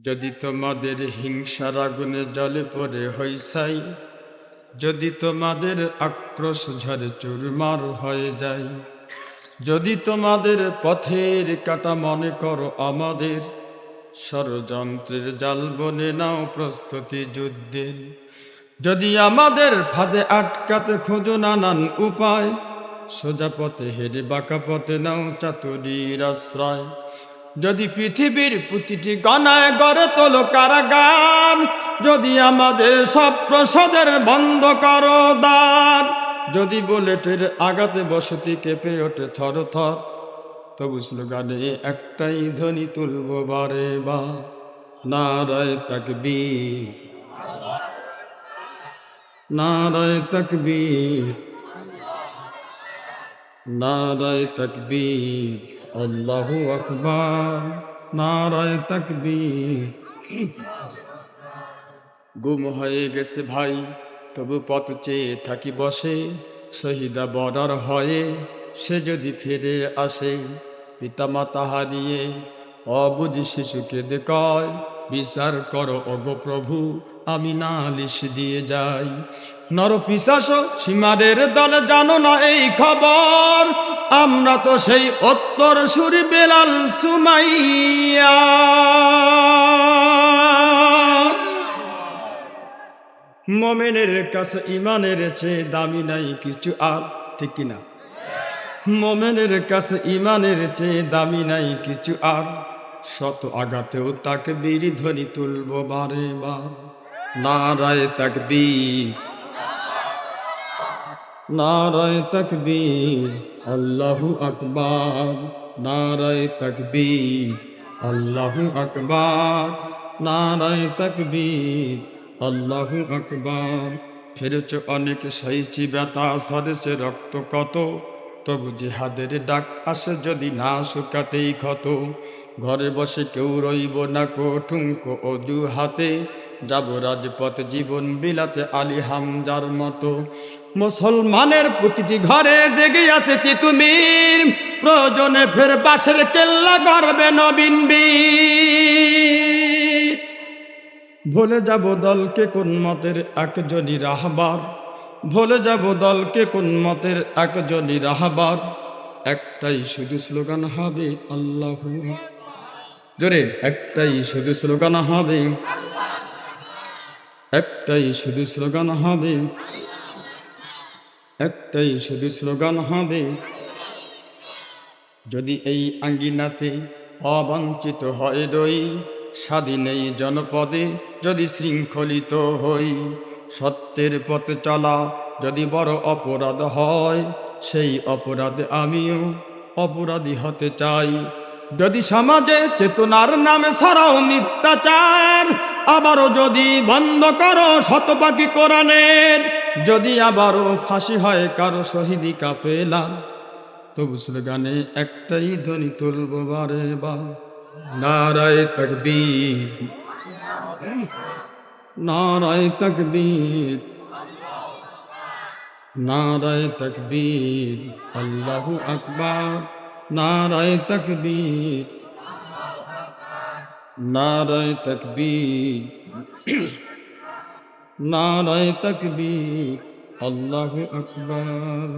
যদি তোমাদের হিংসার আগুনে জ্বলে পড়ে হইসাই, যদি তোমাদের আক্রোশ ঝরে চুরমার হয়ে যায়, যদি তোমাদের পথের কাটা মনে করো আমাদের, ষড়যন্ত্রের জাল বনে নাও প্রস্তুতি যুদ্ধের। যদি আমাদের ফাঁদে আটকাতে খোঁজো নানান উপায়, সোজা পথে হেরে বাঁকা পথে নাও চাতুরীর আশ্রয়। যদি পৃথিবীর প্রতিটি গণায় গড়ে তোলো কারাগার, যদি আমাদের সব প্রসাদের বন্ধ করো দ্বার, যদি বুলেটের আঘাতে বসতি কেঁপে ওঠে থর থর, তবু স্লোগানে একটাই ধ্বনি তুলব বারে বার, নারায়ে তাকবীর, নারায়ে তাকবীর, নারায়ে তাকবীর, আল্লাহু আকবার, নারায়ে তাকবীর। গুম হয়ে গেছে ভাই, তবু পথ চেয়ে থাকি বসে, শহীদা বর্ডার হয়ে সে যদি ফিরে আসে। পিতা মাতা হারিয়ে অবুঝ শিশুকে কয়, বিচার করো ওগো প্রভু, আমি নালিশ দিয়ে যাই। নর পিশাচ সীমারের দল জানো না এই খবর, আমরা তো সেই উত্তর সুরি বেলাল সুমাইয়া। মোমেনের কাছে ইমানের চেয়ে দামি নাই কিছু আর, ঠিক কিনা? মোমেনের কাছে ইমানের চেয়ে দামি নাই কিছু আর, শত আঘাতেও তাকবীর ধ্বনি তুলব বারে বার, নারায়ে তাকবীর, নারায়ে তাকবীর, আল্লাহু আকবার, নারায়ে তাকবীর, আল্লাহু আকবার, নারায়ে তাকবীর, আল্লাহু আকবার। ফেরেছে অনেক সইছি ব্যথা, সরেছে রক্ত কত, তবু জিহাদের ডাক আসে যদি না শুকাতেই ক্ষত। ঘরে বসে কেউ রইব না কো ঠুনকো অজুহাতে, যাব রাজপথ জীবন বিলাতে আলী হামজার মতো। মুসলমানের প্রতিটি ঘরে জেগে আছে তিতুমির, প্রয়োজনে ফের বাঁশের কেল্লা গড়বে নবীন বীর। ভুলে যাব দলকে কোন মতের একজনই রাহবার, ভুলে যাব দলকে কোন মতের একজনই রাহবার, একটাই শুধু স্লোগান হবে আল্লাহু জোরে, একটাই শুধু স্লোগান হবে, একটাই শুধু স্লোগান হবে, একটাই শুধু স্লোগান হবে। যদি এই আঙ্গিনাতে অবাঞ্ছিত হয় রই, স্বাধীন এই জনপদে যদি শৃঙ্খলিত হই, সত্যের পথে চলা যদি বড় অপরাধ হয়, সেই অপরাধে আমিও অপরাধী হতে চাই। যদি সমাজে চেতনার নামে ছাড়াও মিথ্যাচার, আবারও যদি বন্ধ করো শতপাখি কোরআনের, যদি আবারও ফাঁসি হয় কারো শহীদি কাফেলার, তবু স্লোগানে একটাই ধ্বনি তুলব বারে বার, নারায়ে তাকবীর, নারায়ে তাকবীর, নারায়ে তাকবীর, আল্লাহু আকবার, নারায়ে তাকবীর, নারায়ে তাকবীর, নারায়ে তাকবীর, আল্লাহু আকবার।